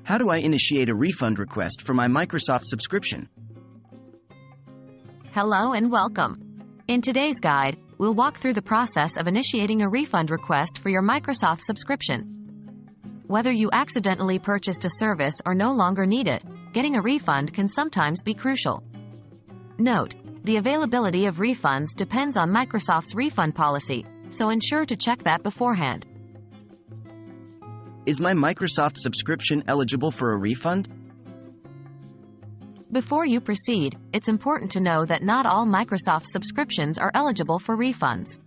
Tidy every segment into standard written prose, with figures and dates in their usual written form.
How do I initiate a refund request for my Microsoft subscription? Hello and welcome. In today's guide, we'll walk through the process of initiating a refund request for your Microsoft subscription. Whether you accidentally purchased a service or no longer need it, getting a refund can sometimes be crucial. Note, the availability of refunds depends on Microsoft's refund policy, so ensure to check that beforehand. Is my Microsoft subscription eligible for a refund? Before you proceed, it's important to know that not all Microsoft subscriptions are eligible for refunds.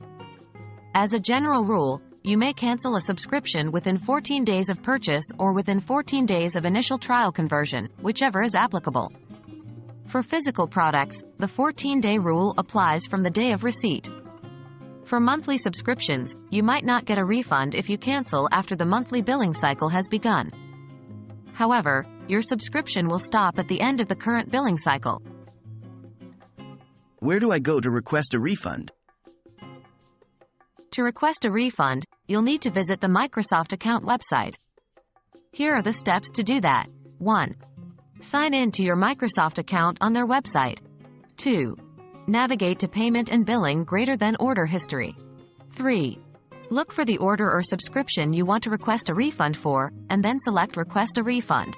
As a general rule, you may cancel a subscription within 14 days of purchase or within 14 days of initial trial conversion, whichever is applicable. For physical products, the 14-day rule applies from the day of receipt. For monthly subscriptions, you might not get a refund if you cancel after the monthly billing cycle has begun. However, your subscription will stop at the end of the current billing cycle. Where do I go to request a refund? To request a refund, you'll need to visit the Microsoft account website. Here are the steps to do that. 1. Sign in to your Microsoft account on their website. 2. Navigate to Payment and Billing greater than Order History. 3. Look for the order or subscription you want to request a refund for, and then select Request a Refund.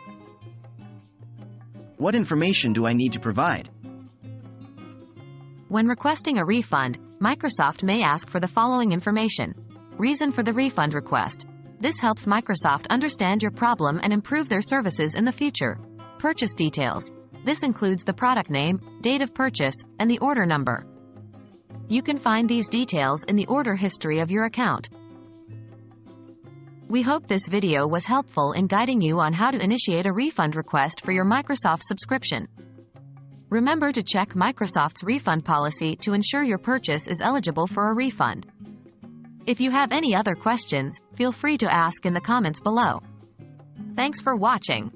What information do I need to provide? When requesting a refund, Microsoft may ask for the following information. Reason for the refund request. This helps Microsoft understand your problem and improve their services in the future. Purchase details. This includes the product name, date of purchase, and the order number. You can find these details in the order history of your account. We hope this video was helpful in guiding you on how to initiate a refund request for your Microsoft subscription. Remember to check Microsoft's refund policy to ensure your purchase is eligible for a refund. If you have any other questions, feel free to ask in the comments below. Thanks for watching.